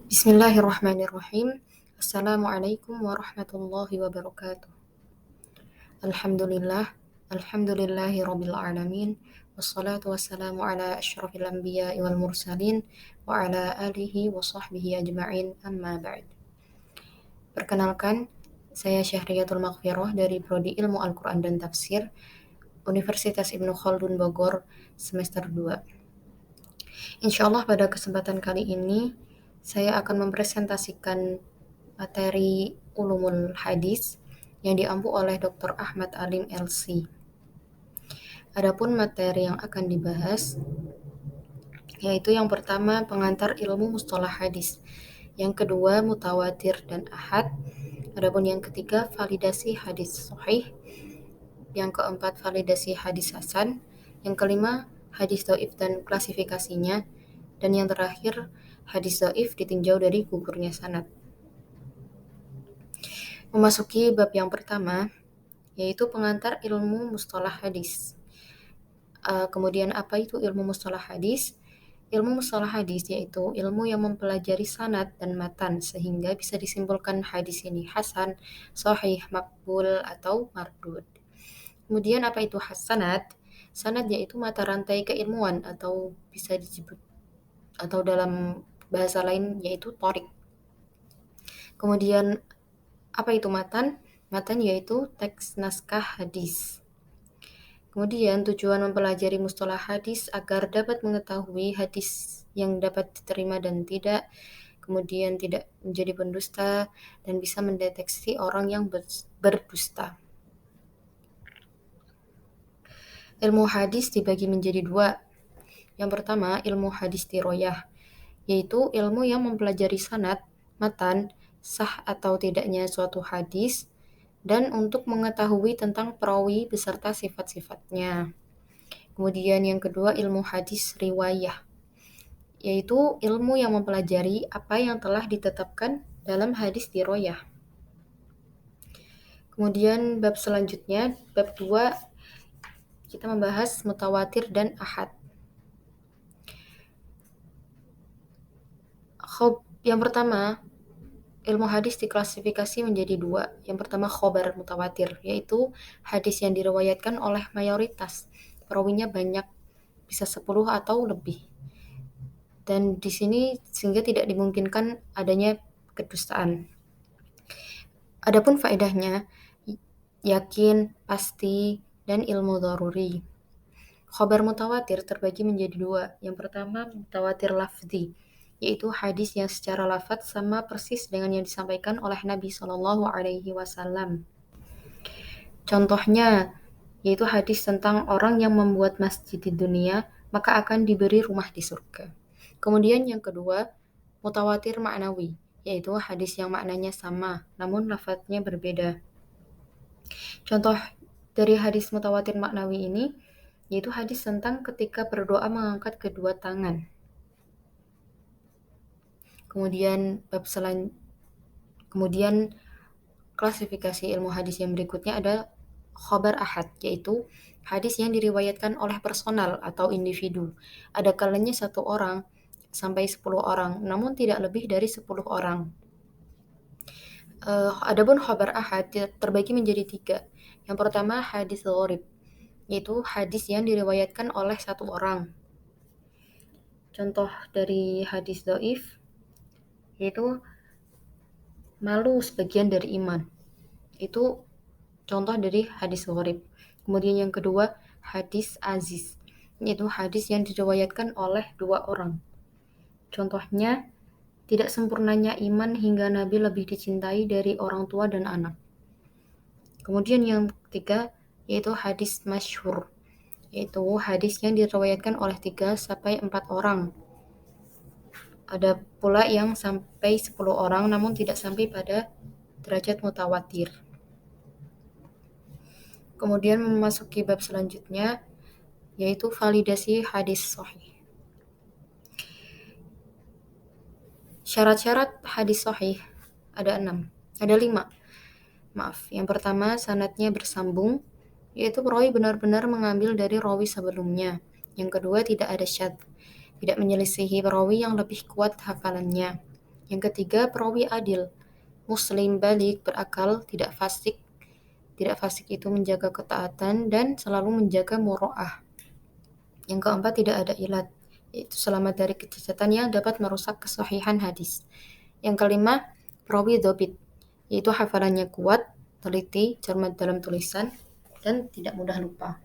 Bismillahirrahmanirrahim. Assalamualaikum warahmatullahi wabarakatuh. Alhamdulillah, alhamdulillahi rabbil alamin. Wassalatu wassalamu ala asyrafil anbiya'i wal mursalin wa ala alihi wa sahbihi ajma'in amma ba'd. Perkenalkan, saya Syahriyatul Maghfirah dari Prodi Ilmu Al-Quran dan Tafsir, Universitas Ibnu Khaldun Bogor, semester 2. Insyaallah pada kesempatan kali ini saya akan mempresentasikan materi Ulumul Hadis yang diampu oleh Dr. Ahmad Alim LC. Adapun materi yang akan dibahas yaitu yang pertama pengantar ilmu mustalah hadis, yang kedua mutawatir dan ahad, adapun yang ketiga validasi hadis sahih, yang keempat validasi hadis hasan, yang kelima hadis dhaif dan klasifikasinya, dan yang terakhir hadis dhaif ditinjau dari gugurnya sanad. Memasuki bab yang pertama, yaitu pengantar ilmu mustalah hadis. Kemudian apa itu ilmu mustalah hadis? Ilmu mustalah hadis yaitu ilmu yang mempelajari sanad dan matan sehingga bisa disimpulkan hadis ini hasan, sahih, makbul, atau mardud. Kemudian apa itu sanad? Sanad yaitu mata rantai keilmuan atau bisa disebut atau dalam bahasa lain yaitu thorik. Kemudian apa itu matan? Matan yaitu teks naskah hadis. Kemudian tujuan mempelajari mustalah hadis agar dapat mengetahui hadis yang dapat diterima dan tidak, kemudian tidak menjadi pendusta, dan bisa mendeteksi orang yang berdusta. Ilmu hadis dibagi menjadi dua. Yang pertama, ilmu hadis diroyah, yaitu ilmu yang mempelajari sanad, matan, sah atau tidaknya suatu hadis, dan untuk mengetahui tentang perawi beserta sifat-sifatnya. Kemudian yang kedua ilmu hadis riwayah, yaitu ilmu yang mempelajari apa yang telah ditetapkan dalam hadis diroyah. Kemudian bab selanjutnya, bab 2, kita membahas mutawatir dan ahad. Yang pertama, ilmu hadis diklasifikasi menjadi dua. Yang pertama khobar mutawatir, yaitu hadis yang diriwayatkan oleh mayoritas, perawinya banyak, bisa 10 atau lebih. Dan di sini sehingga tidak dimungkinkan adanya kedustaan. Adapun faedahnya, yakin, pasti, dan ilmu daruri. Khobar mutawatir terbagi menjadi dua. Yang pertama mutawatir lafzi, yaitu hadis yang secara lafaz sama persis dengan yang disampaikan oleh Nabi SAW. Contohnya, yaitu hadis tentang orang yang membuat masjid di dunia, maka akan diberi rumah di surga. Kemudian yang kedua, mutawatir maknawi, yaitu hadis yang maknanya sama, namun lafadznya berbeda. Contoh dari hadis mutawatir maknawi ini, yaitu hadis tentang ketika berdoa mengangkat kedua tangan. Kemudian klasifikasi ilmu hadis yang berikutnya ada khobar ahad, yaitu hadis yang diriwayatkan oleh personal atau individu. Ada kalanya 1 orang sampai 10 orang, namun tidak lebih dari 10 orang. Adapun khobar ahad terbagi menjadi 3. Yang pertama hadis gharib, yaitu hadis yang diriwayatkan oleh 1 orang. Contoh dari hadis dhaif yaitu malu sebagian dari iman. Itu contoh dari hadis gharib. Kemudian yang kedua, hadis aziz, yaitu hadis yang diriwayatkan oleh 2 orang. Contohnya, tidak sempurnanya iman hingga Nabi lebih dicintai dari orang tua dan anak. Kemudian yang ketiga, yaitu hadis masyhur, yaitu hadis yang diriwayatkan oleh 3 sampai 4 orang. Ada pula yang sampai 10 orang namun tidak sampai pada derajat mutawatir. Kemudian memasuki bab selanjutnya, yaitu validasi hadis sahih. Syarat-syarat hadis sahih ada 5. Yang pertama, sanadnya bersambung, yaitu perawi benar-benar mengambil dari rawi sebelumnya. Yang kedua, tidak ada syadz, tidak menyelisihi perawi yang lebih kuat hafalannya. Yang ketiga, perawi adil, muslim, balik, berakal, tidak fasik. Tidak fasik itu menjaga ketaatan dan selalu menjaga muro'ah. Yang keempat, tidak ada ilat, yaitu selamat dari kecacatan yang dapat merusak kesahihan hadis. Yang kelima, perawi dhobit, yaitu hafalannya kuat, teliti, cermat dalam tulisan, dan tidak mudah lupa.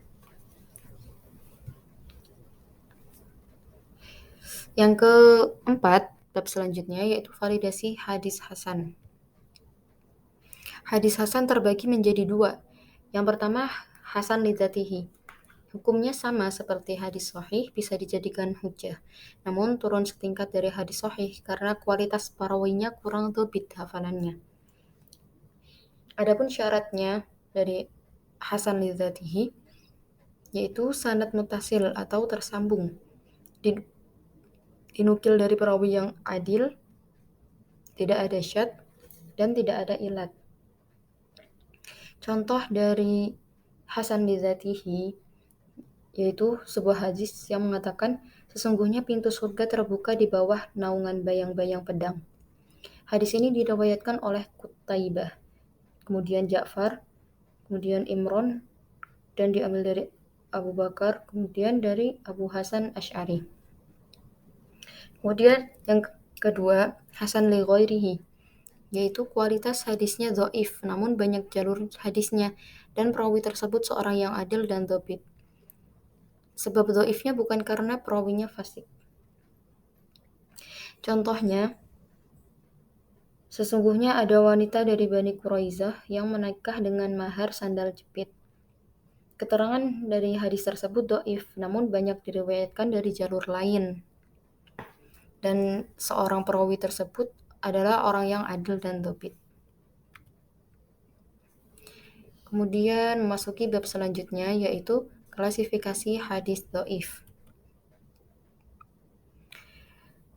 Yang keempat, bab selanjutnya yaitu validasi hadis hasan. Hadis hasan terbagi menjadi dua. Yang pertama, hasan lidzatihi. Hukumnya sama seperti hadis sahih, bisa dijadikan hujjah. Namun turun setingkat dari hadis sahih karena kualitas perawinya kurang dhobit hafalannya. Adapun syaratnya dari hasan lidzatihi yaitu sanad mutasil atau tersambung. Dinukil dari perawi yang adil, tidak ada syad, dan tidak ada ilat. Contoh dari hasan lidzatihi yaitu sebuah hadis yang mengatakan sesungguhnya pintu surga terbuka di bawah naungan bayang-bayang pedang. Hadis ini diriwayatkan oleh Qutaibah, kemudian Ja'far, kemudian Imron, dan diambil dari Abu Bakar, kemudian dari Abu Hasan Asy'ari. Kemudian yang kedua, hasan li ghairihi, yaitu kualitas hadisnya dhaif, namun banyak jalur hadisnya, dan perawi tersebut seorang yang adil dan dhabit. Sebab dhaifnya bukan karena perawinya fasik. Contohnya, sesungguhnya ada wanita dari Bani Quraizah yang menikah dengan mahar sandal jepit. Keterangan dari hadis tersebut dhaif, namun banyak diriwayatkan dari jalur lain. Dan seorang perawi tersebut adalah orang yang adil dan dhabit. Kemudian memasuki bab selanjutnya yaitu klasifikasi hadis dhaif.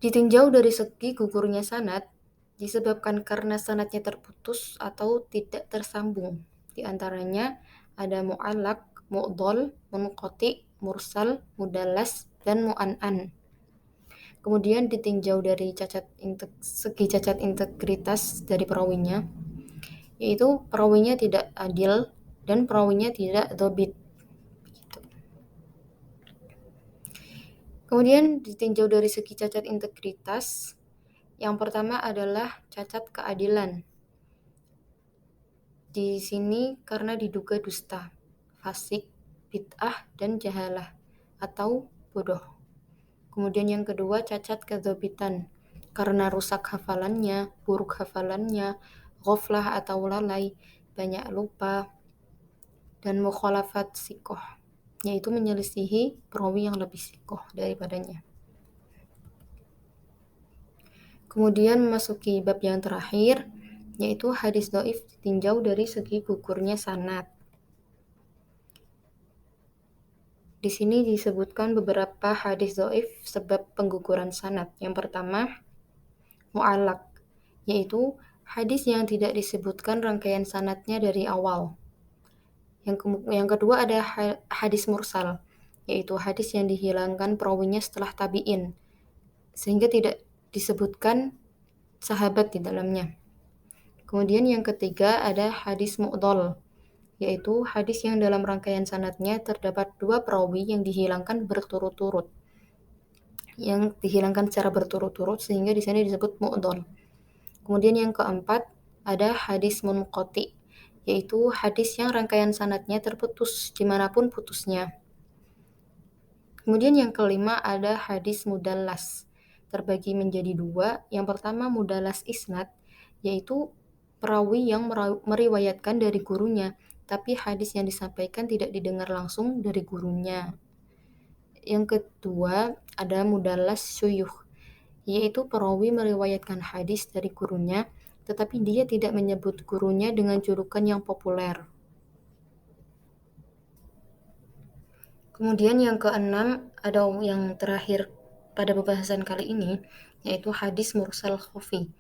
Ditinjau dari segi gugurnya sanad, disebabkan karena sanadnya terputus atau tidak tersambung. Di antaranya ada mu'allaq, mu'dhal, munqati, mursal, mudallas, dan mu'an'an. Kemudian ditinjau dari segi cacat integritas dari perawinya, yaitu perawinya tidak adil dan perawinya tidak dhabit. Kemudian ditinjau dari segi cacat integritas, yang pertama adalah cacat keadilan. Di sini karena diduga dusta, fasik, bid'ah, dan jahalah atau bodoh. Kemudian yang kedua cacat kedzobitan, karena rusak hafalannya, buruk hafalannya, ghaflah atau lalai, banyak lupa, dan mukhalafat sikoh, yaitu menyelisihi perawi yang lebih sikoh daripadanya. Kemudian memasuki bab yang terakhir, yaitu hadis dhaif ditinjau dari segi gugurnya sanad. Di sini disebutkan beberapa hadis dhaif sebab pengguguran sanad. Yang pertama, mu'allaq, yaitu hadis yang tidak disebutkan rangkaian sanadnya dari awal. Yang kedua ada hadis mursal, yaitu hadis yang dihilangkan perawinya setelah tabi'in, sehingga tidak disebutkan sahabat di dalamnya. Kemudian yang ketiga ada hadis mu'dhal, yaitu hadis yang dalam rangkaian sanadnya terdapat dua perawi yang dihilangkan berturut-turut. Yang dihilangkan secara berturut-turut sehingga di sini disebut mu'dhal. Kemudian yang keempat ada hadis munqati, yaitu hadis yang rangkaian sanadnya terputus dimanapun putusnya. Kemudian yang kelima ada hadis mudallas, terbagi menjadi dua. Yang pertama mudallas isnad, yaitu perawi yang meriwayatkan dari gurunya, tapi hadis yang disampaikan tidak didengar langsung dari gurunya. Yang kedua ada mudallas syuyukh, yaitu perawi meriwayatkan hadis dari gurunya, tetapi dia tidak menyebut gurunya dengan julukan yang populer. Kemudian yang keenam ada yang terakhir pada pembahasan kali ini, yaitu hadis mursal khafi,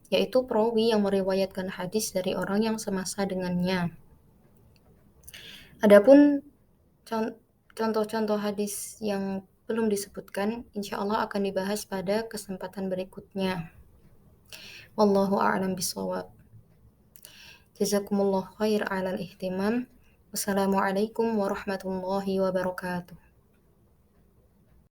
yaitu perawi yang meriwayatkan hadis dari orang yang semasa dengannya. Adapun contoh-contoh hadis yang belum disebutkan, insya Allah akan dibahas pada kesempatan berikutnya. Wallahu a'lam bishawab. Jazakumullah khair 'alal ihtimam. Wassalamualaikum warahmatullahi wabarakatuh.